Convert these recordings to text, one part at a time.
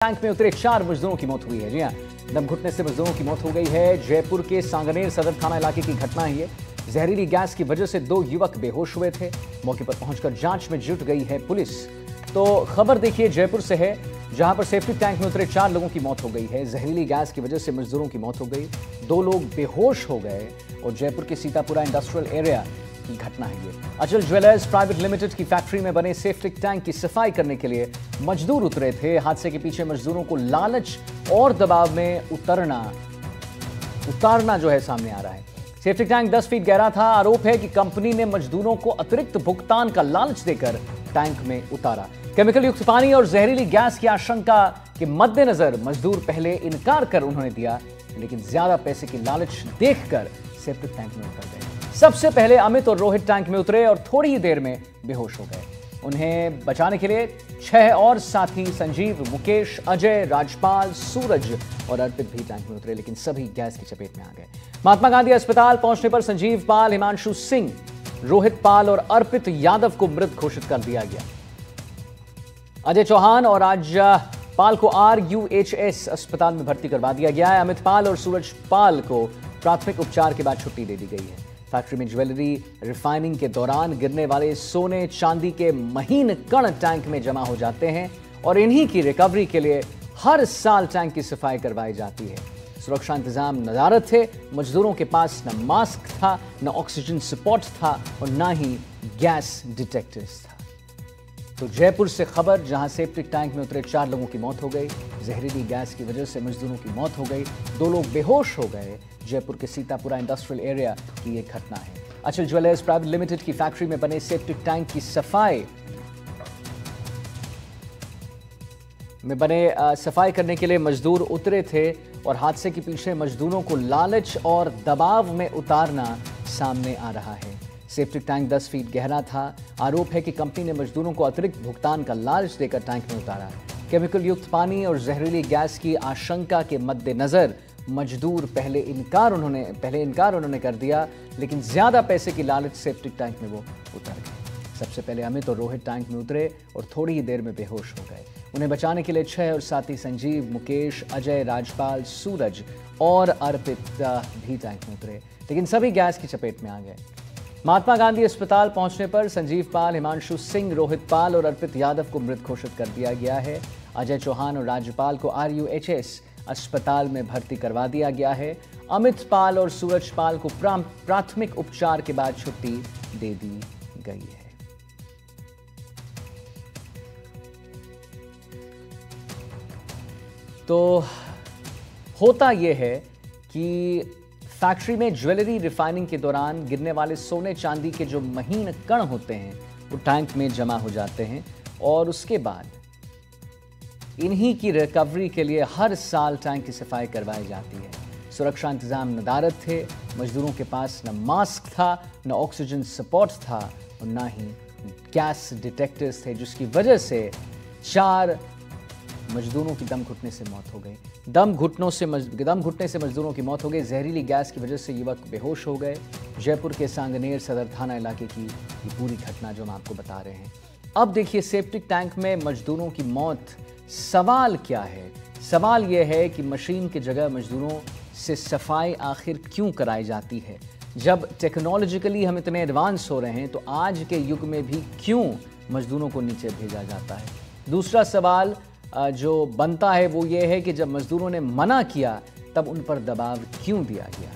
Tank में उतरे 4 मजदूरों की मौत हुई है। जी हां, दम घुटने से मजदूरों की मौत हो गई है। जयपुर के सांगनेर सदर थाना इलाके की घटना है ये। जहरीली गैस की वजह से 2 युवक बेहोश हुए थे। मौके पर पहुंचकर जांच में जुट गई है पुलिस। तो खबर देखिए जयपुर से है, जहां पर सेफ्टी टैंक में उतरे 4 लोगों की मौत हो गई है। जहरीली गैस की वजह से मजदूरों की मौत हो गई, 2 लोग बेहोश हो गए और जयपुर के सीतापुरा इंडस्ट्रियल एरिया की घटना है ये। अचल ज्वेलर्स प्राइवेट लिमिटेड की फैक्ट्री में बने सेफ्टी टैंक की सफाई करने के लिए मजदूर उतरे थे। हादसे के पीछे मजदूरों को लालच और दबाव में उतारना जो है सामने आ रहा है। सेफ्टी टैंक 10 फीट गहरा था। आरोप है कि कंपनी ने मजदूरों को अतिरिक्त भुगतान का लालच देकर टैंक में उतारा। केमिकल युक्त पानी और जहरीली गैस की आशंका के मद्देनजर मजदूर पहले इनकार कर उन्होंने दिया, लेकिन ज्यादा पैसे की लालच देखकर सेफ्टी टैंक में उतर गए। सबसे पहले अमित और रोहित टैंक में उतरे और थोड़ी ही देर में बेहोश हो गए। उन्हें बचाने के लिए 6 और साथी संजीव, मुकेश, अजय, राजपाल, सूरज और अर्पित भी टैंक में उतरे, लेकिन सभी गैस की चपेट में आ गए। महात्मा गांधी अस्पताल पहुंचने पर संजीव पाल, हिमांशु सिंह, रोहित पाल और अर्पित यादव को मृत घोषित कर दिया गया। अजय चौहान और राजपाल को RUHS अस्पताल में भर्ती करवा दिया गया है। अमित पाल और सूरज पाल को प्राथमिक उपचार के बाद छुट्टी दे दी गई है। फैक्ट्री में ज्वेलरी रिफाइनिंग के दौरान गिरने वाले सोने चांदी के महीन कण टैंक में जमा हो जाते हैं और इन्हीं की रिकवरी के लिए हर साल टैंक की सफाई करवाई जाती है। सुरक्षा इंतजाम नदारद थे। मजदूरों के पास न मास्क था, न ऑक्सीजन सपोर्ट था और न ही गैस डिटेक्टर्स था। तो जयपुर से खबर, जहां सेप्टिक टैंक में उतरे 4 लोगों की मौत हो गई। जहरीली गैस की वजह से मजदूरों की मौत हो गई, 2 लोग बेहोश हो गए। जयपुर के सीतापुरा इंडस्ट्रियल एरिया की यह घटना है। अचल ज्वेलर्स प्राइवेट लिमिटेड की फैक्ट्री में बने सेप्टिक टैंक की सफाई करने के लिए मजदूर उतरे थे और हादसे के पीछे मजदूरों को लालच और दबाव में उतारना सामने आ रहा है। सेप्टिक टैंक 10 फीट गहरा था। आरोप है कि कंपनी ने मजदूरों को अतिरिक्त भुगतान का लालच देकर टैंक में उतारा। केमिकल युक्त पानी और जहरीली गैस की आशंका के मद्देनजर मजदूर पहले इनकार उन्होंने कर दिया, लेकिन ज्यादा पैसे की लालच सेप्टिक टैंक में वो उतर गए। सबसे पहले अमित और रोहित टैंक में उतरे और थोड़ी ही देर में बेहोश हो गए। उन्हें बचाने के लिए 6 और साथी संजीव, मुकेश, अजय, राजपाल, सूरज और अर्पित भी टैंक में उतरे, लेकिन सभी गैस की चपेट में आ गए। महात्मा गांधी अस्पताल पहुंचने पर संजीव पाल, हिमांशु सिंह, रोहित पाल और अर्पित यादव को मृत घोषित कर दिया गया है। अजय चौहान और राजपाल को RUHS अस्पताल में भर्ती करवा दिया गया है। अमित पाल और सूरज पाल को प्राथमिक उपचार के बाद छुट्टी दे दी गई है। तो होता यह है कि फैक्ट्री में ज्वेलरी रिफाइनिंग के दौरान गिरने वाले सोने चांदी के जो महीन कण होते हैं वो टैंक में जमा हो जाते हैं और उसके बाद इन्हीं की रिकवरी के लिए हर साल टैंक की सफाई करवाई जाती है। सुरक्षा इंतजाम नदारद थे। मजदूरों के पास न मास्क था, न ऑक्सीजन सपोर्ट था और न ही गैस डिटेक्टर्स थे, जिसकी वजह से 4 मजदूरों की दम घुटने से मौत हो गई। दम घुटने से मजदूरों की मौत हो गई। जहरीली गैस की वजह से युवक बेहोश हो गए। जयपुर के सांगनेर सदर थाना इलाके की ये पूरी घटना जो हम आपको बता रहे हैं। अब देखिए सेप्टिक टैंक में मजदूरों की मौत, सवाल क्या है? सवाल यह है कि मशीन की जगह मजदूरों से सफाई आखिर क्यों कराई जाती है? जब टेक्नोलॉजिकली हम इतने एडवांस हो रहे हैं तो आज के युग में भी क्यों मजदूरों को नीचे भेजा जाता है? दूसरा सवाल जो बनता है वो ये है कि जब मजदूरों ने मना किया तब उन पर दबाव क्यों दिया गया?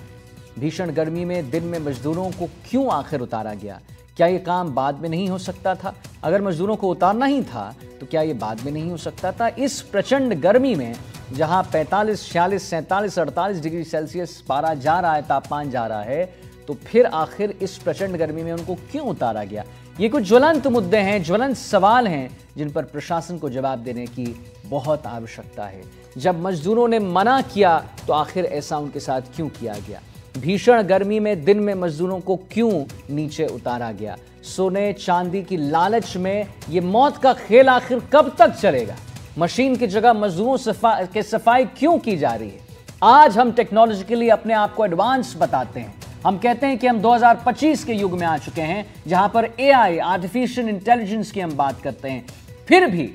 भीषण गर्मी में दिन में मजदूरों को क्यों आखिर उतारा गया? क्या ये काम बाद में नहीं हो सकता था? अगर मजदूरों को उतारना ही था तो क्या ये बाद में नहीं हो सकता था? इस प्रचंड गर्मी में जहां 45, 46, 47, 48 डिग्री सेल्सियस पारा जा रहा है, तापमान जा रहा है, तो फिर आखिर इस प्रचंड गर्मी में उनको क्यों उतारा गया? ये कुछ ज्वलंत मुद्दे हैं, ज्वलंत सवाल हैं जिन पर प्रशासन को जवाब देने की बहुत आवश्यकता है। जब मजदूरों ने मना किया तो आखिर ऐसा उनके साथ क्यों किया गया? भीषण गर्मी में दिन में मजदूरों को क्यों नीचे उतारा गया? सोने चांदी की लालच में ये मौत का खेल आखिर कब तक चलेगा? मशीन की जगह मजदूरों के सफाई क्यों की जा रही है? आज हम टेक्नोलॉजिकली अपने आप को एडवांस बताते हैं। हम कहते हैं कि हम 2025 के युग में आ चुके हैं, जहां पर AI, आर्टिफिशियल इंटेलिजेंस की हम बात करते हैं। फिर भी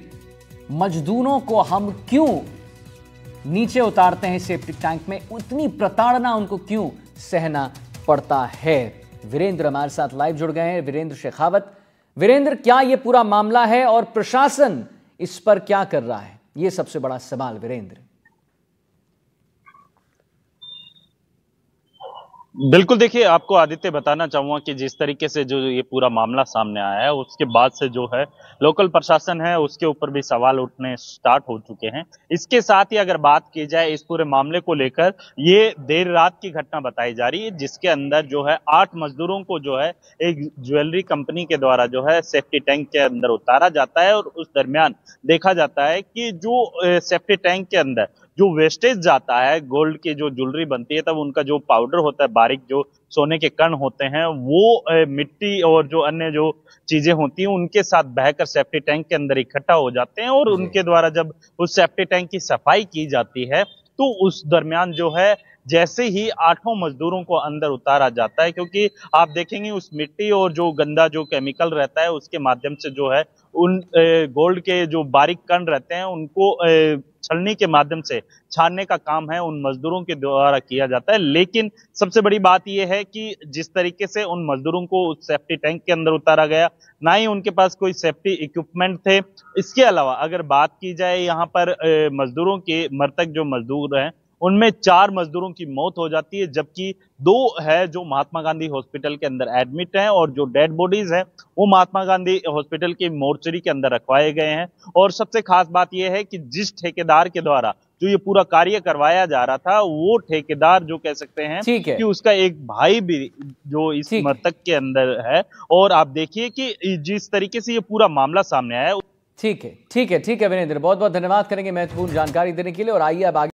मजदूरों को हम क्यों नीचे उतारते हैं सेप्टिक टैंक में, उतनी प्रताड़ना उनको क्यों सहना पड़ता है। वीरेंद्र हमारे साथ लाइव जुड़ गए हैं, वीरेंद्र शेखावत। वीरेंद्र, क्या यह पूरा मामला है और प्रशासन इस पर क्या कर रहा है, यह सबसे बड़ा सवाल। वीरेंद्र। बिल्कुल, देखिए आपको आदित्य बताना चाहूंगा कि जिस तरीके से जो ये पूरा मामला सामने आया है उसके बाद से जो है लोकल प्रशासन है उसके ऊपर भी सवाल उठने स्टार्ट हो चुके हैं। इसके साथ ही अगर बात की जाए इस पूरे मामले को लेकर, ये देर रात की घटना बताई जा रही है जिसके अंदर जो है 8 मजदूरों को जो है एक ज्वेलरी कंपनी के द्वारा जो है सेफ्टी टैंक के अंदर उतारा जाता है और उस दरमियान देखा जाता है कि जो सेफ्टी टैंक के अंदर जो वेस्टेज जाता है, गोल्ड की जो ज्वेलरी बनती है तब उनका जो पाउडर होता है, बारीक जो सोने के कण होते हैं, वो मिट्टी और जो अन्य जो चीजें होती हैं उनके साथ बहकर सेफ्टी टैंक के अंदर इकट्ठा हो जाते हैं और उनके द्वारा जब उस सेफ्टी टैंक की सफाई की जाती है तो उस दरमियान जो है जैसे ही 8 मजदूरों को अंदर उतारा जाता है, क्योंकि आप देखेंगे उस मिट्टी और जो गंदा जो केमिकल रहता है उसके माध्यम से जो है उन गोल्ड के जो बारीक कण रहते हैं उनको छलनी के माध्यम से छानने का काम है उन मजदूरों के द्वारा किया जाता है। लेकिन सबसे बड़ी बात यह है कि जिस तरीके से उन मजदूरों को उस सेफ्टी टैंक के अंदर उतारा गया, ना ही उनके पास कोई सेफ्टी इक्विपमेंट थे। इसके अलावा अगर बात की जाए यहाँ पर मजदूरों के, मृतक जो मजदूर हैं उनमें 4 मजदूरों की मौत हो जाती है, जबकि 2 है जो महात्मा गांधी हॉस्पिटल के अंदर एडमिट हैं और जो डेड बॉडीज हैं वो महात्मा गांधी हॉस्पिटल के मोर्चरी के अंदर रखवाए गए हैं। और सबसे खास बात यह है कि जिस ठेकेदार के द्वारा जो ये पूरा कार्य करवाया जा रहा था वो ठेकेदार जो कह सकते हैं कि उसका एक भाई भी जो इस मृतक के अंदर है। और आप देखिए कि जिस तरीके से ये पूरा मामला सामने आया। ठीक है वीरेंद्र, बहुत बहुत धन्यवाद करेंगे महत्वपूर्ण जानकारी देने के लिए। और आइए अब आगे